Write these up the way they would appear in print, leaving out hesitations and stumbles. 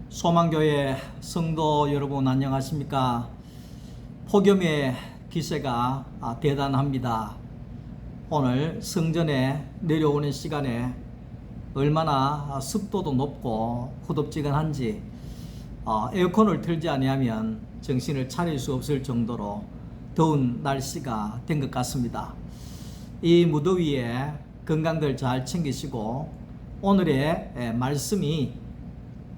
소망교회 성도 여러분 안녕하십니까? 폭염의 기세가 대단합니다. 오늘 성전에 내려오는 시간에 얼마나 습도도 높고 후덥지근한지 에어컨을 틀지 아니하면 정신을 차릴 수 없을 정도로 더운 날씨가 된 것 같습니다. 이 무더위에 건강들 잘 챙기시고 오늘의 말씀이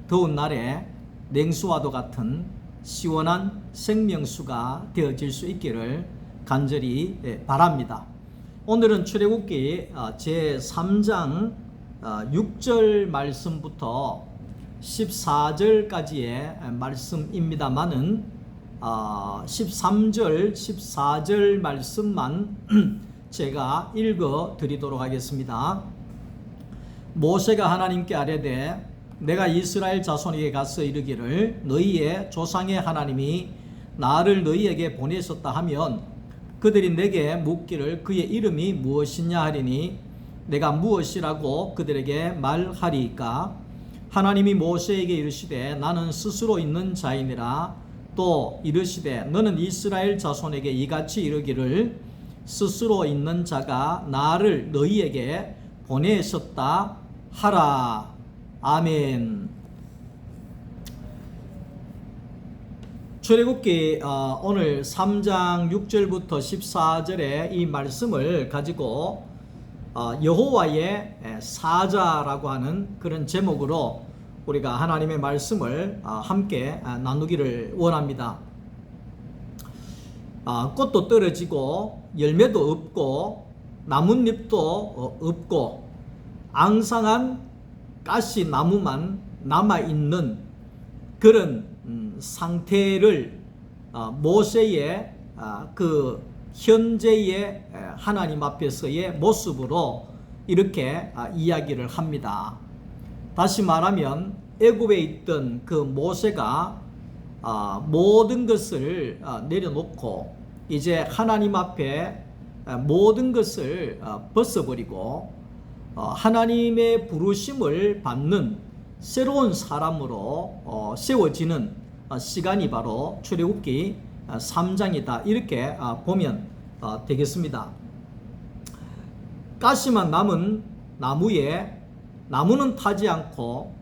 더운 날에 냉수와도 같은 시원한 생명수가 되어질 수 있기를 간절히 바랍니다. 오늘은 출애굽기 제3장 6절 말씀부터 14절까지의 말씀입니다만은 13절, 14절 말씀만 제가 읽어 드리도록 하겠습니다. 모세가 하나님께 아뢰되 내가 이스라엘 자손에게 가서 이르기를 너희의 조상의 하나님이 나를 너희에게 보내셨다 하면 그들이 내게 묻기를 그의 이름이 무엇이냐 하리니 내가 무엇이라고 그들에게 말하리이까. 하나님이 모세에게 이르시되 나는 스스로 있는 자이니라. 또 이르시되 너는 이스라엘 자손에게 이같이 이르기를 스스로 있는 자가 나를 너희에게 보내셨다 하라. 아멘. 출애굽기 오늘 3장 6절부터 14절의 이 말씀을 가지고 여호와의 사자라고 하는 그런 제목으로 우리가 하나님의 말씀을 함께 나누기를 원합니다. 꽃도 떨어지고 열매도 없고 나뭇잎도 없고 앙상한 가시나무만 남아있는 그런 상태를 모세의 그 현재의 하나님 앞에서의 모습으로 이렇게 이야기를 합니다. 다시 말하면 애굽에 있던 그 모세가 모든 것을 내려놓고 이제 하나님 앞에 모든 것을 벗어버리고 하나님의 부르심을 받는 새로운 사람으로 세워지는 시간이 바로 출애굽기 3장이다 이렇게 보면 되겠습니다. 가시만 남은 나무에 나무는 타지 않고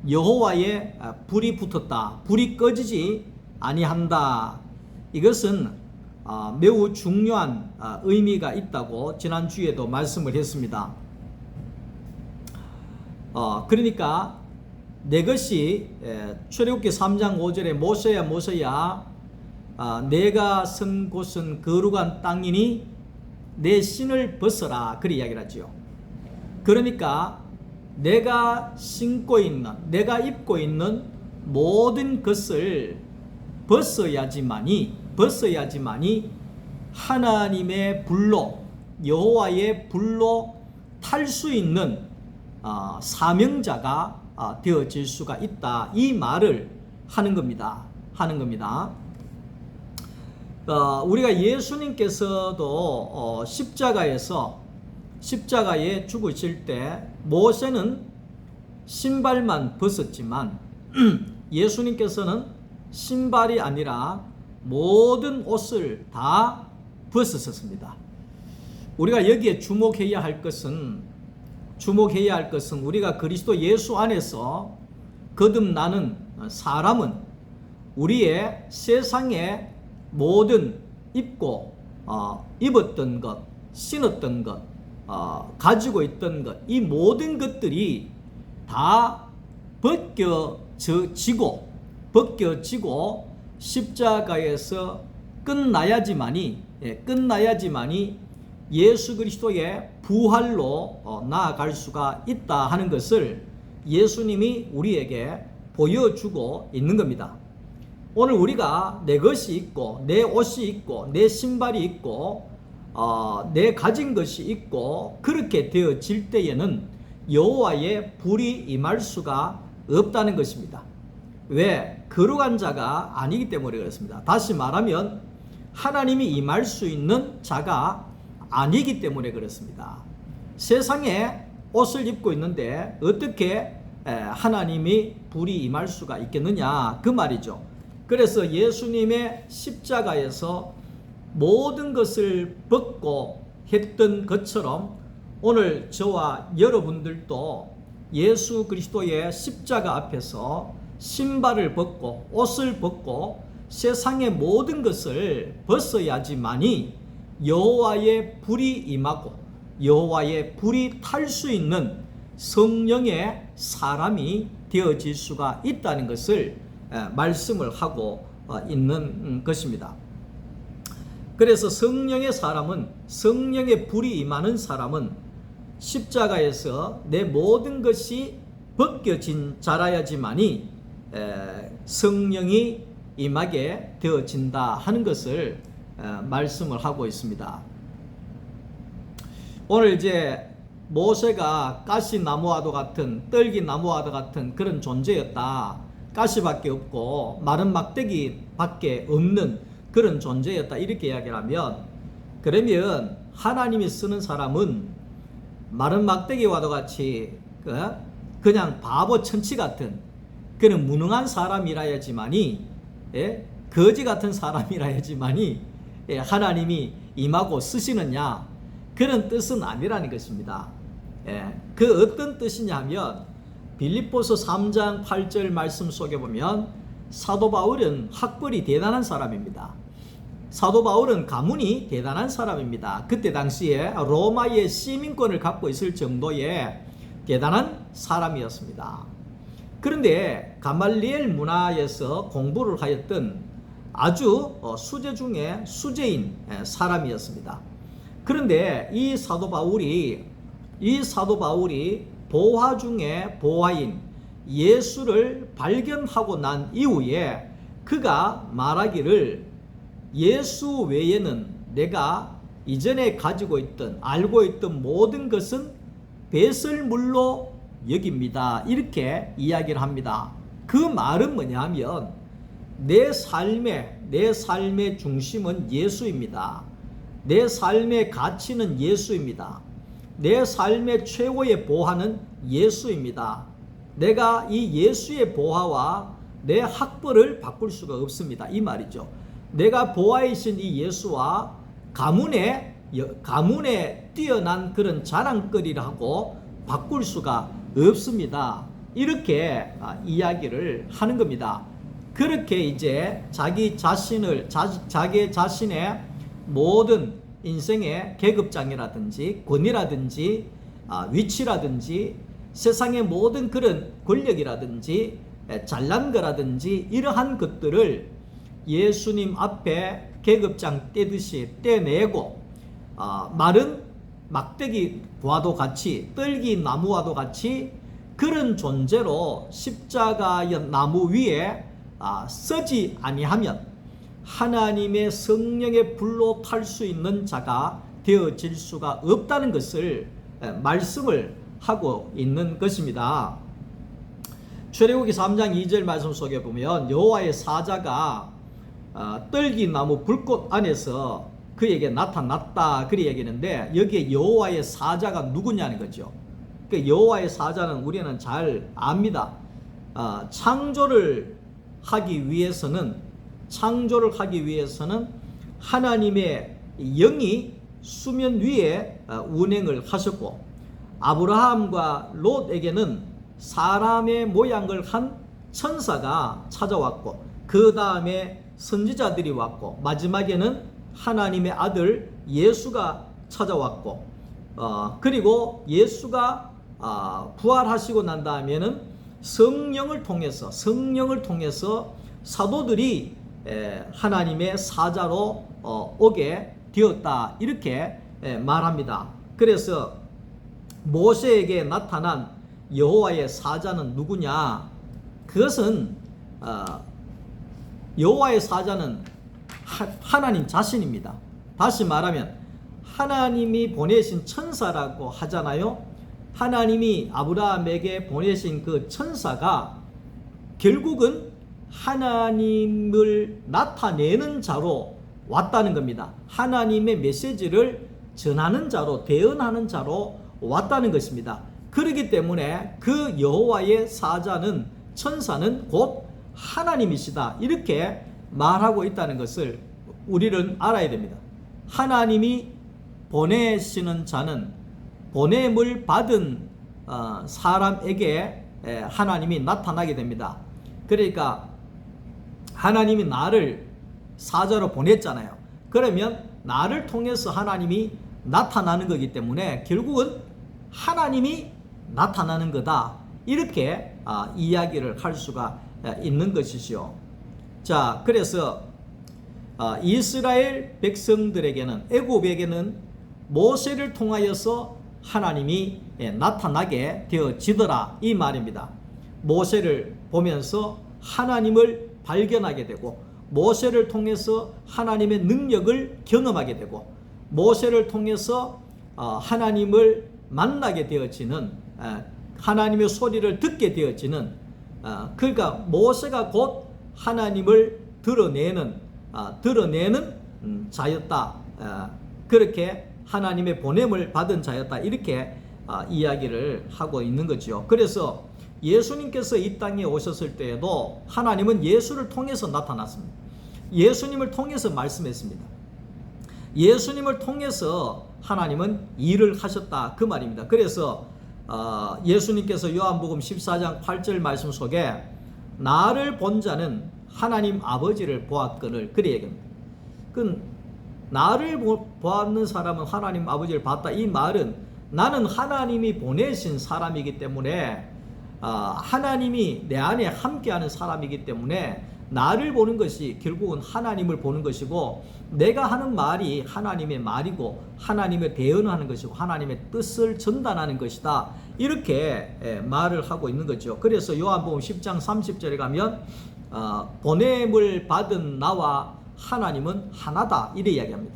여호와의 불이 붙었다. 불이 꺼지지 아니한다. 이것은 매우 중요한 의미가 있다고 지난주에도 말씀을 했습니다. 그러니까 내 것이 출애굽기 3장 5절에 모세야 내가 선 곳은 거룩한 땅이니 내 신을 벗어라 그리 이야기를 하지요. 그러니까 내가 신고 있는 내가 입고 있는 모든 것을 벗어야지만이 하나님의 불로 여호와의 불로 탈 수 있는 사명자가 되어질 수가 있다. 이 말을 하는 겁니다. 우리가 예수님께서도 십자가에 죽으실 때 모세는 신발만 벗었지만 예수님께서는 신발이 아니라 모든 옷을 다 벗으셨습니다. 우리가 여기에 주목해야 할 것은 우리가 그리스도 예수 안에서 거듭나는 사람은 우리의 세상의 모든 입었던 것, 신었던 것, 가지고 있던 것, 이 모든 것들이 다 벗겨지고 십자가에서 끝나야지만이 예수 그리스도의 부활로 나아갈 수가 있다 하는 것을 예수님이 우리에게 보여주고 있는 겁니다. 오늘 우리가 내 것이 있고 내 옷이 있고 내 신발이 있고 내 가진 것이 있고 그렇게 되어질 때에는 여호와의 불이 임할 수가 없다는 것입니다. 왜? 거룩한 자가 아니기 때문에 그렇습니다. 다시 말하면 하나님이 임할 수 있는 자가 아니기 때문에 그렇습니다. 세상에 옷을 입고 있는데 어떻게 하나님이 불이 임할 수가 있겠느냐 그 말이죠. 그래서 예수님의 십자가에서 모든 것을 벗고 했던 것처럼 오늘 저와 여러분들도 예수 그리스도의 십자가 앞에서 신발을 벗고 옷을 벗고 세상의 모든 것을 벗어야지만이 여호와의 불이 임하고 여호와의 불이 탈 수 있는 성령의 사람이 되어질 수가 있다는 것을 말씀을 하고 있는 것입니다. 그래서 성령의 사람은, 성령의 불이 임하는 사람은 십자가에서 내 모든 것이 벗겨진 자라야지만이 성령이 임하게 되어진다 하는 것을 말씀을 하고 있습니다. 오늘 이제 모세가 가시나무와도 같은, 떨기나무와도 같은 그런 존재였다. 가시밖에 없고 마른 막대기밖에 없는 그런 존재였다. 이렇게 이야기를 하면, 그러면 하나님이 쓰는 사람은 마른 막대기와도 같이 그냥 바보 천치 같은 그런 무능한 사람이라야지만이, 거지 같은 사람이라야지만이 하나님이 임하고 쓰시느냐, 그런 뜻은 아니라는 것입니다. 그 어떤 뜻이냐 하면 빌립보서 3장 8절 말씀 속에 보면 사도 바울은 학벌이 대단한 사람입니다. 사도 바울은 가문이 대단한 사람입니다. 그때 당시에 로마의 시민권을 갖고 있을 정도의 대단한 사람이었습니다. 그런데 가말리엘 문화에서 공부를 하였던 아주 수재 중에 수재인 사람이었습니다. 그런데 이 사도 바울이 보화 중에 보화인 예수를 발견하고 난 이후에 그가 말하기를, 예수 외에는 내가 이전에 가지고 있던, 알고 있던 모든 것은 배설물로 여깁니다. 이렇게 이야기를 합니다. 그 말은 뭐냐 하면 내 삶의 중심은 예수입니다. 내 삶의 가치는 예수입니다. 내 삶의 최고의 보화는 예수입니다. 내가 이 예수의 보화와 내 학벌을 바꿀 수가 없습니다. 이 말이죠. 내가 보화이신 이 예수와 가문에 뛰어난 그런 자랑거리를 하고 바꿀 수가 없습니다. 이렇게 이야기를 하는 겁니다. 그렇게 이제 자기 자신의 모든 인생의 계급장이라든지 권위라든지 위치라든지 세상의 모든 그런 권력이라든지 잘난 거라든지 이러한 것들을 예수님 앞에 계급장 떼듯이 떼내고 마른 막대기와도 같이, 떨기 나무와도 같이 그런 존재로 십자가의 나무 위에 서지 아니하면 하나님의 성령의 불로 탈 수 있는 자가 되어질 수가 없다는 것을 말씀을 하고 있는 것입니다. 출애굽기 3장 2절 말씀 속에 보면 여호와의 사자가 떨기나무 불꽃 안에서 그에게 나타났다 그리 얘기하는데, 여기에 여호와의 사자가 누구냐는 거죠. 그 여호와의 사자는 우리는 잘 압니다. 창조를 하기 위해서는 하나님의 영이 수면 위에 운행을 하셨고, 아브라함과 롯에게는 사람의 모양을 한 천사가 찾아왔고, 그 다음에 선지자들이 왔고, 마지막에는 하나님의 아들 예수가 찾아왔고, 그리고 예수가 부활하시고 난 다음에는 성령을 통해서 사도들이 하나님의 사자로 오게 되었다 이렇게 말합니다. 그래서 모세에게 나타난 여호와의 사자는 누구냐? 그것은 여호와의 사자는 하나님 자신입니다. 다시 말하면 하나님이 보내신 천사라고 하잖아요. 하나님이 아브라함에게 보내신 그 천사가 결국은 하나님을 나타내는 자로 왔다는 겁니다. 하나님의 메시지를 전하는 자로, 대언하는 자로 왔다는 것입니다. 그렇기 때문에 그 여호와의 사자는 천사는 곧 하나님이시다. 이렇게 말하고 있다는 것을 우리는 알아야 됩니다. 하나님이 보내시는 자는 보냄을 받은 사람에게 하나님이 나타나게 됩니다. 그러니까 하나님이 나를 사자로 보냈잖아요. 그러면 나를 통해서 하나님이 나타나는 거기 때문에 결국은 하나님이 나타나는 거다. 이렇게 이야기를 할 수가 있는 것이죠. 자, 그래서 이스라엘 백성들에게는, 애굽에게는 모세를 통하여서 하나님이 나타나게 되어지더라, 이 말입니다. 모세를 보면서 하나님을 발견하게 되고, 모세를 통해서 하나님의 능력을 경험하게 되고, 모세를 통해서 하나님을 만나게 되어지는, 하나님의 소리를 듣게 되어지는, 그러니까 모세가 곧 하나님을 드러내는 자였다. 그렇게 하나님의 보냄을 받은 자였다. 이렇게 이야기를 하고 있는 거죠. 그래서 예수님께서 이 땅에 오셨을 때에도 하나님은 예수를 통해서 나타났습니다. 예수님을 통해서 말씀했습니다. 예수님을 통해서 하나님은 일을 하셨다, 그 말입니다. 그래서 예수님께서 요한복음 14장 8절 말씀 속에 나를 본 자는 하나님 아버지를 보았거늘, 그래 얘기합니다. 그 나를 보았는 사람은 하나님 아버지를 봤다. 이 말은 나는 하나님이 보내신 사람이기 때문에, 하나님이 내 안에 함께하는 사람이기 때문에 나를 보는 것이 결국은 하나님을 보는 것이고, 내가 하는 말이 하나님의 말이고 하나님의 대언하는 것이고 하나님의 뜻을 전달하는 것이다. 이렇게 말을 하고 있는 거죠. 그래서 요한복음 10장 30절에 가면 보냄을 받은 나와 하나님은 하나다, 이래 이야기합니다.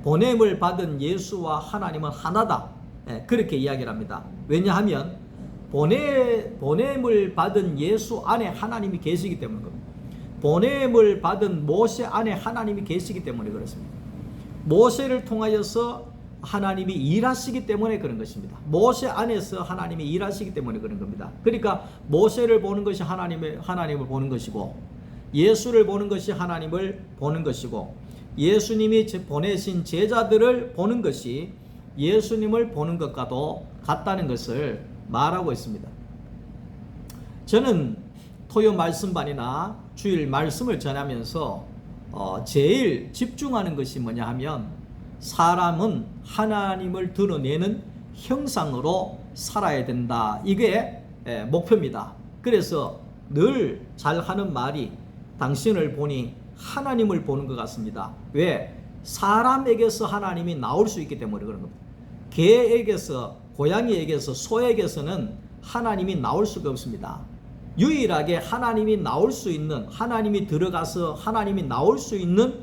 보냄을 받은 예수와 하나님은 하나다, 그렇게 이야기를 합니다. 왜냐하면 보냄을 받은 예수 안에 하나님이 계시기 때문에 그렇습니다. 보냄을 받은 모세 안에 하나님이 계시기 때문에 그렇습니다. 모세를 통하여서 하나님이 일하시기 때문에 그런 것입니다. 모세 안에서 하나님이 일하시기 때문에 그런 겁니다. 그러니까 모세를 보는 것이 하나님을 보는 것이고, 예수를 보는 것이 하나님을 보는 것이고, 예수님이 보내신 제자들을 보는 것이 예수님을 보는 것과도 같다는 것을 말하고 있습니다. 저는 토요 말씀반이나 주일 말씀을 전하면서 제일 집중하는 것이 뭐냐 하면, 사람은 하나님을 드러내는 형상으로 살아야 된다. 이게 목표입니다. 그래서 늘 잘하는 말이 당신을 보니 하나님을 보는 것 같습니다. 왜? 사람에게서 하나님이 나올 수 있기 때문에 그런 겁니다. 개에게서, 고양이에게서, 소에게서는 하나님이 나올 수가 없습니다. 유일하게 하나님이 나올 수 있는, 하나님이 들어가서 하나님이 나올 수 있는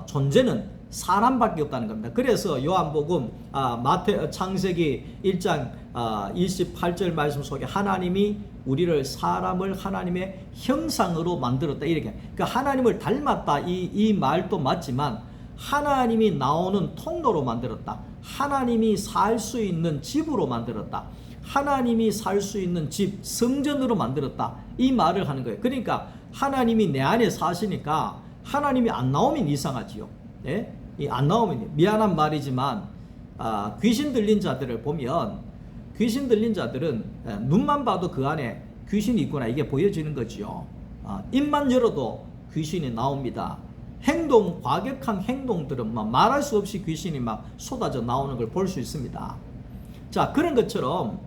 존재는 사람밖에 없다는 겁니다. 그래서 요한복음 창세기 1장 28절 말씀 속에 하나님이 우리를, 사람을 하나님의 형상으로 만들었다, 이렇게. 그러니까 하나님을 닮았다, 이 말도 맞지만 하나님이 나오는 통로로 만들었다, 하나님이 살 수 있는 집으로 만들었다, 하나님이 살 수 있는 집, 성전으로 만들었다, 이 말을 하는 거예요. 그러니까 하나님이 내 안에 사시니까 하나님이 안 나오면 이상하지요. 예? 안 나오면, 미안한 말이지만 귀신 들린 자들을 보면, 귀신 들린 자들은 눈만 봐도 그 안에 귀신이 있구나, 이게 보여지는 거지요. 입만 열어도 귀신이 나옵니다. 과격한 행동들은 말할 수 없이 귀신이 막 쏟아져 나오는 걸 볼 수 있습니다. 자, 그런 것처럼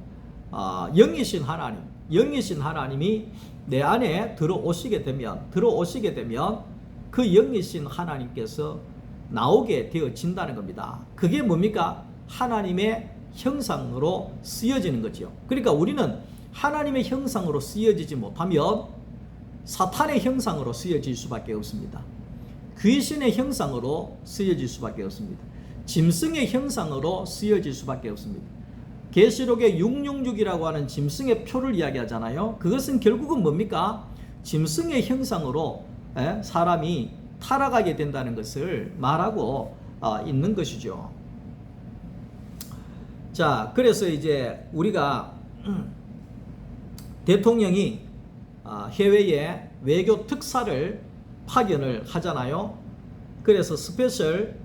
영이신 하나님이 내 안에 들어오시게 되면 그 영이신 하나님께서 나오게 되어진다는 겁니다. 그게 뭡니까? 하나님의 형상으로 쓰여지는 거죠. 그러니까 우리는 하나님의 형상으로 쓰여지지 못하면 사탄의 형상으로 쓰여질 수밖에 없습니다. 귀신의 형상으로 쓰여질 수밖에 없습니다. 짐승의 형상으로 쓰여질 수밖에 없습니다. 계시록의 666이라고 하는 짐승의 표를 이야기하잖아요. 그것은 결국은 뭡니까? 짐승의 형상으로 사람이 타락하게 된다는 것을 말하고 있는 것이죠. 자, 그래서 이제 우리가 대통령이 해외에 외교 특사를 파견을 하잖아요. 그래서 스페셜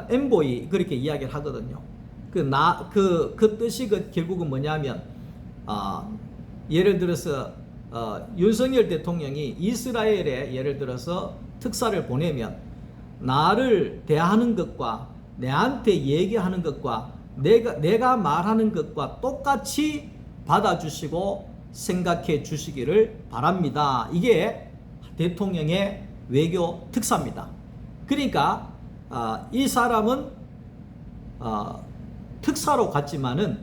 엔보이 그렇게 이야기를 하거든요. 그 뜻이 결국은 뭐냐면 예를 들어서 윤석열 대통령이 이스라엘에 예를 들어서 특사를 보내면 나를 대하는 것과 내한테 얘기하는 것과 내가 말하는 것과 똑같이 받아주시고 생각해 주시기를 바랍니다. 이게 대통령의 외교 특사입니다. 그러니까 이 사람은 특사로 갔지만은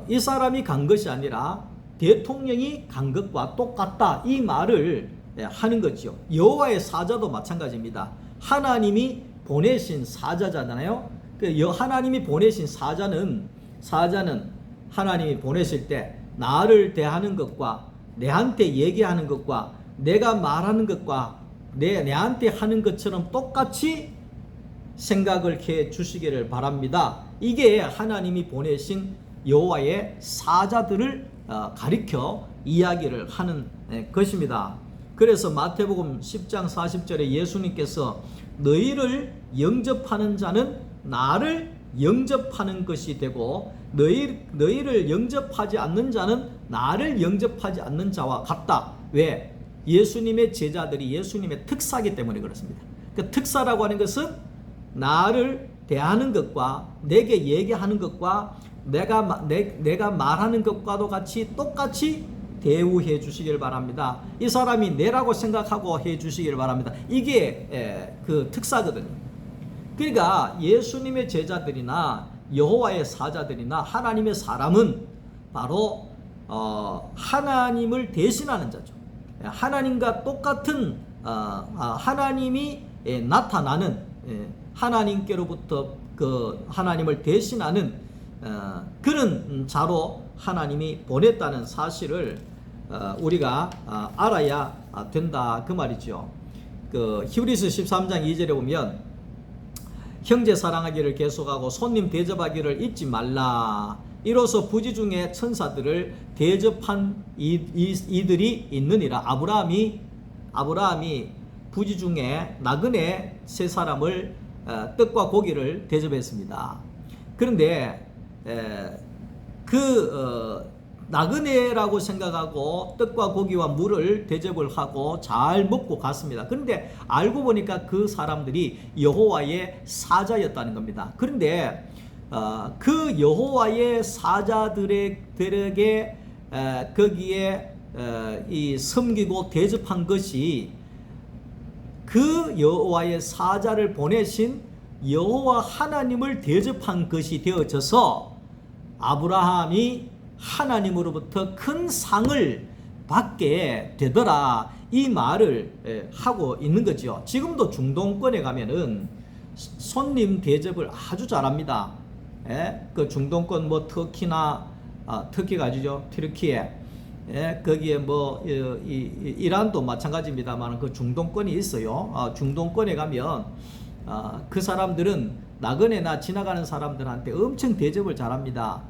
이 사람이 간 것이 아니라 대통령이 간 것과 똑같다, 이 말을 하는 거죠. 여호와의 사자도 마찬가지입니다. 하나님이 보내신 사자잖아요. 하나님이 보내신 사자는 하나님이 보내실 때 나를 대하는 것과 내한테 얘기하는 것과 내가 말하는 것과 내한테 하는 것처럼 똑같이 생각을 해 주시기를 바랍니다. 이게 하나님이 보내신 여호와의 사자들을 가리켜 이야기를 하는 것입니다. 그래서 마태복음 10장 40절에 예수님께서 너희를 영접하는 자는 나를 영접하는 것이 되고 너희를 영접하지 않는 자는 나를 영접하지 않는 자와 같다. 왜? 예수님의 제자들이 예수님의 특사이기 때문에 그렇습니다. 그 특사라고 하는 것은 나를 대하는 것과 내게 얘기하는 것과 내가 말하는 것과도 같이 똑같이 대우해 주시길 바랍니다. 이 사람이 내라고 생각하고 해 주시길 바랍니다. 이게 그 특사거든요. 그러니까 예수님의 제자들이나 여호와의 사자들이나 하나님의 사람은 바로 하나님을 대신하는 자죠. 하나님과 똑같은 하나님이 나타나는 하나님께로부터 그 하나님을 대신하는 그런 자로 하나님이 보냈다는 사실을 우리가 알아야 된다 그 말이죠. 그 히브리서 13장 2절에 보면 형제 사랑하기를 계속하고 손님 대접하기를 잊지 말라. 이로써 부지 중에 천사들을 대접한 이들이 있느니라. 아브라함이 부지 중에 나그네 세 사람을 떡과 고기를 대접했습니다. 그런데 나그네라고 생각하고 떡과 고기와 물을 대접을 하고 잘 먹고 갔습니다. 그런데 알고 보니까 그 사람들이 여호와의 사자였다는 겁니다. 그런데 그 여호와의 사자들에게 거기에 이 섬기고 대접한 것이 그 여호와의 사자를 보내신 여호와 하나님을 대접한 것이 되어져서 아브라함이 하나님으로부터 큰 상을 받게 되더라, 이 말을 하고 있는 거죠. 지금도 중동권에 가면은 손님 대접을 아주 잘합니다. 그 중동권 뭐 터키나 터키가 아니죠, 튀르키예, 거기에 뭐 이란도 마찬가지입니다만 그 중동권이 있어요. 중동권에 가면 그 사람들은 나그네나 지나가는 사람들한테 엄청 대접을 잘합니다.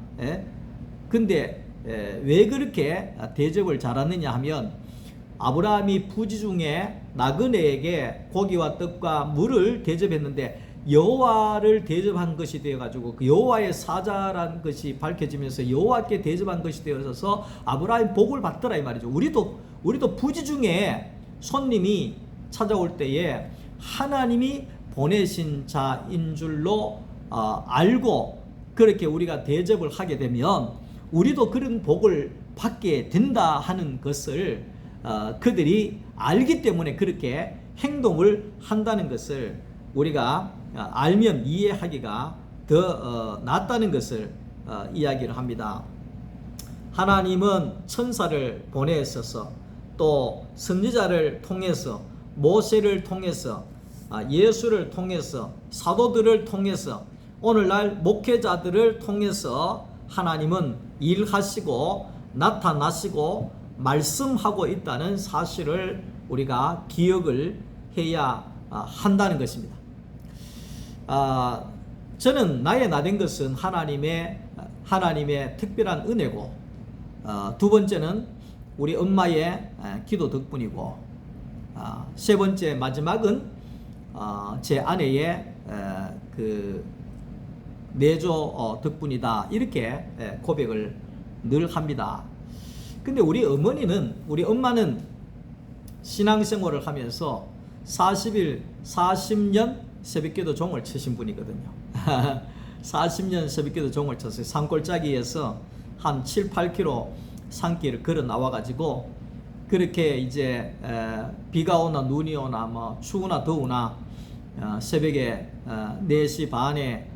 근데 왜 그렇게 대접을 잘하느냐 하면 아브라함이 부지 중에 나그네에게 고기와 떡과 물을 대접했는데 여호와를 대접한 것이 되어가지고 그 여호와의 사자라는 것이 밝혀지면서 여호와께 대접한 것이 되어서 아브라함이 복을 받더라 이 말이죠. 우리도 부지 중에 손님이 찾아올 때에 하나님이 보내신 자인 줄로 알고 그렇게 우리가 대접을 하게 되면 우리도 그런 복을 받게 된다 하는 것을 그들이 알기 때문에 그렇게 행동을 한다는 것을 우리가 알면 이해하기가 더 낫다는 것을 이야기를 합니다. 하나님은 천사를 보내셔서 또 선지자를 통해서 모세를 통해서 예수를 통해서 사도들을 통해서 오늘날 목회자들을 통해서 하나님은 일하시고 나타나시고 말씀하고 있다는 사실을 우리가 기억을 해야 한다는 것입니다. 저는 나의 나된 것은 하나님의 특별한 은혜고, 두 번째는 우리 엄마의 기도 덕분이고, 세 번째 마지막은 제 아내의 그 내조 덕분이다, 이렇게 고백을 늘 합니다. 근데 우리 엄마는 신앙생활을 하면서 40년 새벽기도 종을 치신 분이거든요. 40년 새벽기도 종을 쳤어요. 산골짜기에서 한 7-8km 산길을 걸어 나와가지고, 그렇게 이제 비가 오나 눈이 오나 뭐 추우나 더우나 새벽에 4시 반에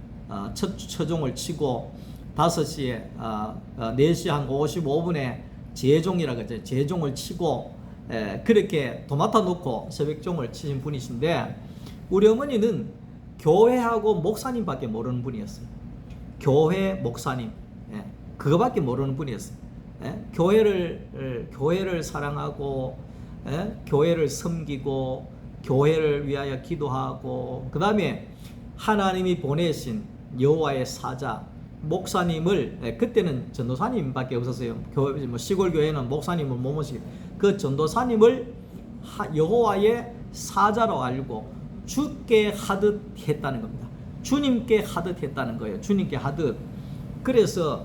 첫종을 치고 5시에 4시 한 55분에 제종이라고 하죠. 제종을 치고 그렇게 도맡아 놓고 새벽종을 치신 분이신데, 우리 어머니는 교회하고 목사님밖에 모르는 분이었어요. 교회, 목사님, 그거밖에 모르는 분이었어요. 교회를 사랑하고, 교회를 섬기고, 교회를 위하여 기도하고, 그 다음에 하나님이 보내신 여호와의 사자 목사님을, 그때는 전도사님밖에 없었어요. 시골 교회는 목사님을 못 모시고, 그 전도사님을 여호와의 사자로 알고 주께 하듯 했다는 겁니다. 주님께 하듯 했다는 거예요. 주님께 하듯. 그래서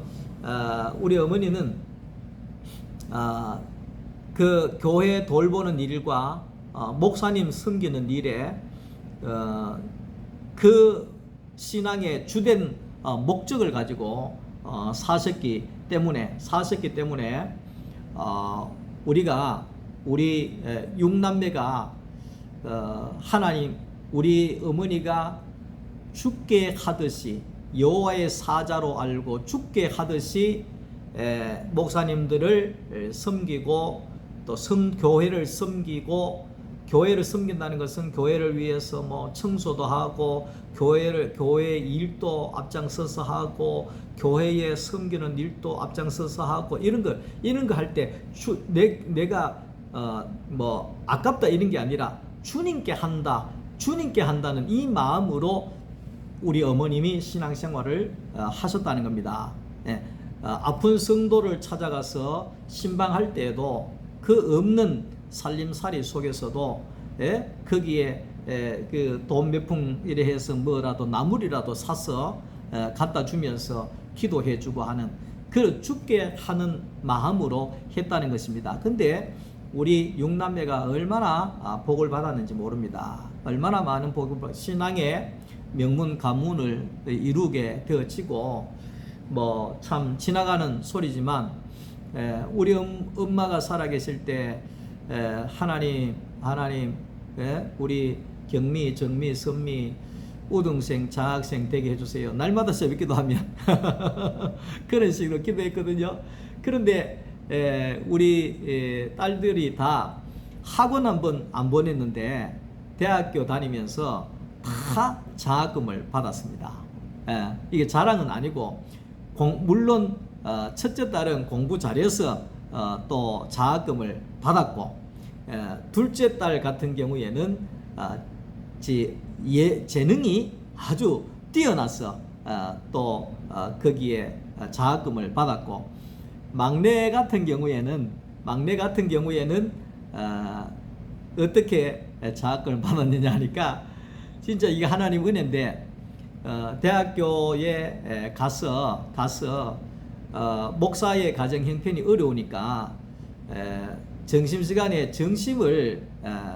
우리 어머니는 그 교회 돌보는 일과 목사님 섬기는 일에 그 신앙의 주된 목적을 가지고 사셨기 때문에 우리 6남매가 하나님, 우리 어머니가 주께 하듯이 여호와의 사자로 알고 주께 하듯이 목사님들을 섬기고, 또 교회를 섬기고, 교회를 섬긴다는 것은 교회를 위해서 뭐 청소도 하고, 교회 일도 앞장서서 하고, 교회에 섬기는 일도 앞장서서 하고, 이런 거 할 때 내가 뭐 아깝다 이런 게 아니라 주님께 한다는 이 마음으로 우리 어머님이 신앙생활을 하셨다는 겁니다. 아픈 성도를 찾아가서 신방할 때에도 그 없는 살림살이 속에서도 거기에 그 돈 몇 푼 이래 해서 뭐라도 나물이라도 사서 갖다 주면서 기도해 주고 하는, 그 죽게 하는 마음으로 했다는 것입니다. 근데 우리 6남매가 얼마나 복을 받았는지 모릅니다. 얼마나 많은 복을, 신앙의 명문 가문을 이루게 되어지고, 뭐 참 지나가는 소리지만 우리 엄마가 살아계실 때 하나님 우리 경미, 정미, 선미, 우등생, 장학생 되게 해주세요. 날마다 새벽기도 하면 그런 식으로 기도했거든요. 그런데 우리 딸들이 다 학원 한번 안 보냈는데 대학교 다니면서 다 장학금을 받았습니다. 이게 자랑은 아니고, 물론 첫째 딸은 공부 잘해서 또 장학금을 받았고, 둘째 딸 같은 경우에는 재능이 아주 뛰어나서 또 거기에 장학금을 받았고, 막내 같은 경우에는 어떻게 장학금을 받았느냐 하니까, 진짜 이게 하나님 은혜인데, 대학교에 가서 목사의 가정 형편이 어려우니까 점심시간에 점심을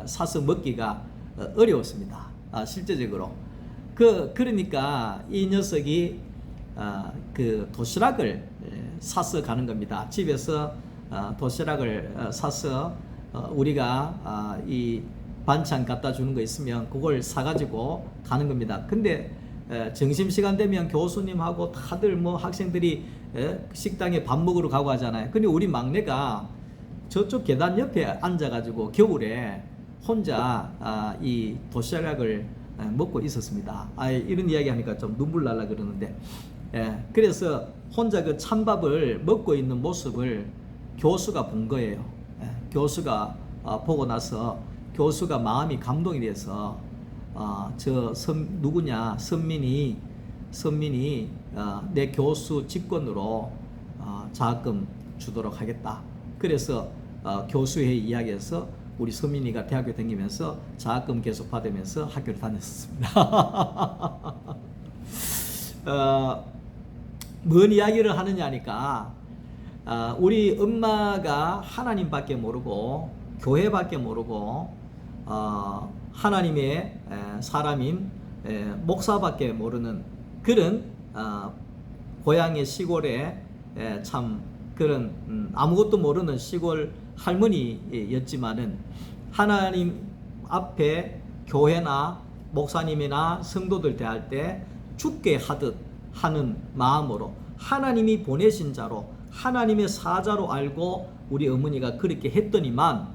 사서 먹기가 어려웠습니다. 실제적으로. 그러니까 이 녀석이 그 도시락을 사서 가는 겁니다. 집에서 도시락을 사서 우리가 이 반찬 갖다 주는 거 있으면 그걸 사가지고 가는 겁니다. 근데 점심시간 되면 교수님하고 다들 뭐 학생들이 식당에 밥 먹으러 가고 하잖아요. 근데 우리 막내가 저쪽 계단 옆에 앉아가지고 겨울에 혼자 이 도시락을 먹고 있었습니다. 이런 이야기 하니까 좀 눈물 날라 그러는데, 그래서 혼자 그 찬밥을 먹고 있는 모습을 교수가 본 거예요. 교수가 보고 나서 교수가 마음이 감동이 돼서 누구냐, 선민이 선민이 내 교수 직권으로 장학금 주도록 하겠다. 그래서 교수회의 이야기에서 우리 선민이가 대학교 다니면서 장학금 계속 받으면서 학교를 다녔습니다. 뭔 이야기를 하느냐니까 우리 엄마가 하나님밖에 모르고 교회밖에 모르고 하나님의 사람인 목사밖에 모르는 그런 고향의 시골에 참 그런 아무것도 모르는 시골 할머니였지만은 하나님 앞에 교회나 목사님이나 성도들 대할 때 죽게 하듯 하는 마음으로 하나님이 보내신 자로 하나님의 사자로 알고 우리 어머니가 그렇게 했더니만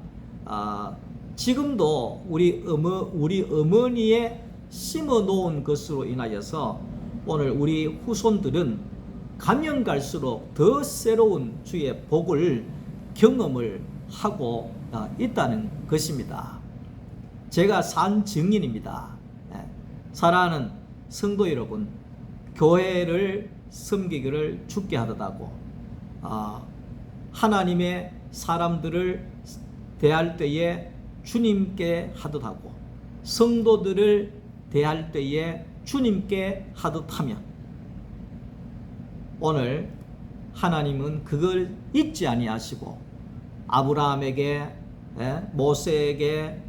지금도 우리 어머니의 심어 놓은 것으로 인하여서 오늘 우리 후손들은 가면 갈수록 더 새로운 주의 복을 경험을 하고 있다는 것입니다. 제가 산 증인입니다. 사랑하는 성도 여러분, 교회를 섬기기를 죽게 하듯하고 하나님의 사람들을 대할 때에 주님께 하듯하고 성도들을 대할 때에 주님께 하듯하면 오늘 하나님은 그걸 잊지 아니하시고 아브라함에게 모세에게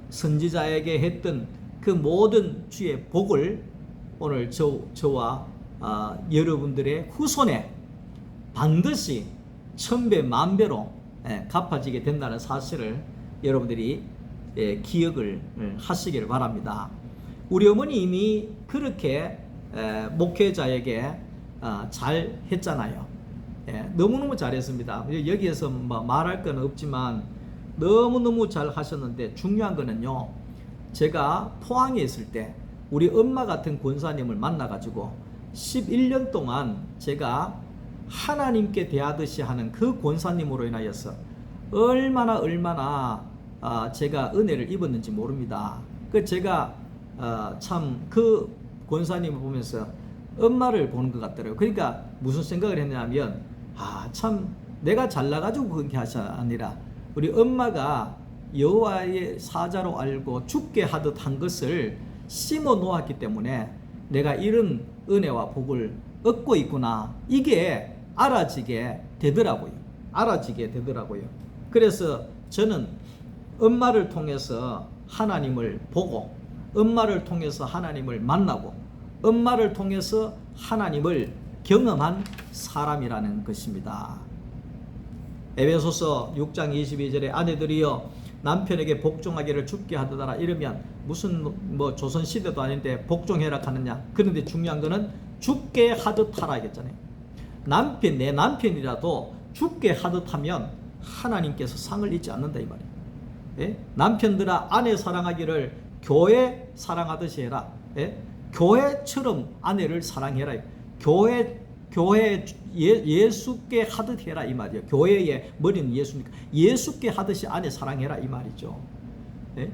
선지자에게 했던 그 모든 주의 복을 오늘 저와 여러분들의 후손에 반드시 천배 만배로 갚아지게 된다는 사실을 여러분들이 기억을 하시길 바랍니다. 우리 어머님이 그렇게 목회자에게 잘 했잖아요. 너무너무 잘했습니다. 여기에서 말할 건 없지만 너무너무 잘 하셨는데 중요한 거는요, 제가 포항에 있을 때 우리 엄마 같은 권사님을 만나가지고 11년 동안 제가 하나님께 대하듯이 하는 그 권사님으로 인하여서 얼마나 제가 은혜를 입었는지 모릅니다. 제가 참 그 권사님을 보면서 엄마를 보는 것 같더라고요. 그러니까 무슨 생각을 했냐면 참 내가 잘나가지고 그렇게 하시 아니라 우리 엄마가 여호와의 사자로 알고 죽게 하듯 한 것을 심어 놓았기 때문에 내가 이런 은혜와 복을 얻고 있구나, 이게 알아지게 되더라고요. 그래서 저는 엄마를 통해서 하나님을 보고 엄마를 통해서 하나님을 만나고 엄마를 통해서 하나님을 경험한 사람이라는 것입니다. 에베소서 6장 22절에 아내들이여 남편에게 복종하기를 죽게 하더라 이러면 무슨 조선 시대도 아닌데 복종해라 하느냐. 그런데 중요한 거는 죽게 하듯 하라 했잖아요. 내 남편이라도 죽게 하듯 하면 하나님께서 상을 잊지 않는다 이 말이에요. 예? 남편들아 아내 사랑하기를 교회 사랑하듯이 해라. 예? 교회처럼 아내를 사랑해라. 교회 예수께 하듯 해라 이 말이에요. 교회의 머리는 예수니까 예수께 하듯이 아내 사랑해라 이 말이죠. 예?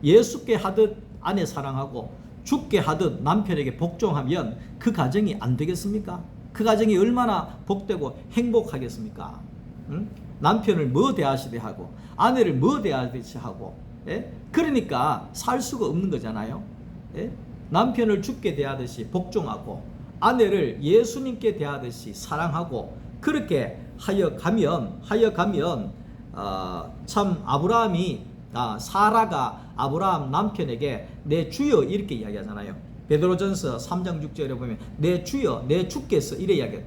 예수께 하듯 아내 사랑하고 죽게 하듯 남편에게 복종하면 그 가정이 안 되겠습니까? 그 가정이 얼마나 복되고 행복하겠습니까? 응? 남편을 뭐 대하시되 하고 아내를 뭐 대하듯이 하고, 예? 그러니까 살 수가 없는 거잖아요. 예? 남편을 죽게 대하듯이 복종하고 아내를 예수님께 대하듯이 사랑하고 그렇게 하여 가면 참 아브라함이 사라가 아브라함 남편에게 내 주여 이렇게 이야기하잖아요. 베드로전서 3장 6절에 보면 내 주여 내 주께서 이래 이야기해요.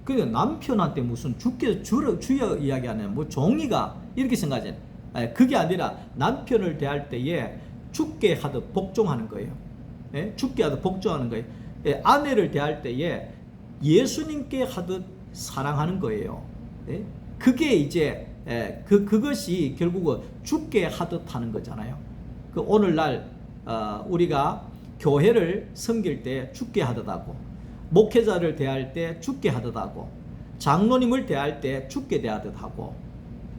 근데 남편한테 무슨 주여 이야기하는 종이가 이렇게 생각하잖아요. 그게 아니라 남편을 대할 때에 죽게 하듯 복종하는 거예요. 예? 죽게 하듯 복종하는 거예요. 예? 아내를 대할 때에 예수님께 하듯 사랑하는 거예요. 예? 그게 이제 그것이 결국은 죽게 하듯 하는 거잖아요. 오늘날 우리가 교회를 섬길 때 죽게 하듯 하고 목회자를 대할 때 죽게 하듯 하고 장로님을 대할 때 죽게 대하듯 하고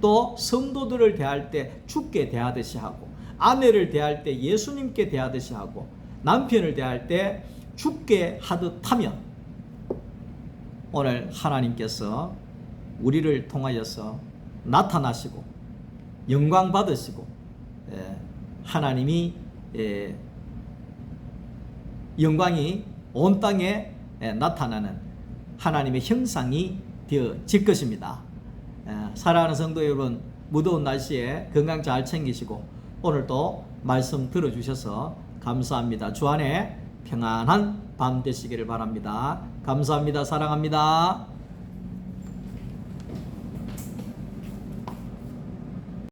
또 성도들을 대할 때 죽게 대하듯이 하고 아내를 대할 때 예수님께 대하듯이 하고 남편을 대할 때 죽게 하듯 하면 오늘 하나님께서 우리를 통하여서 나타나시고 영광 받으시고 하나님이 영광이 온 땅에 나타나는 하나님의 형상이 되어질 것입니다. 사랑하는 성도 여러분, 무더운 날씨에 건강 잘 챙기시고 오늘도 말씀 들어주셔서 감사합니다. 주 안에 평안한 밤 되시기를 바랍니다. 감사합니다. 사랑합니다.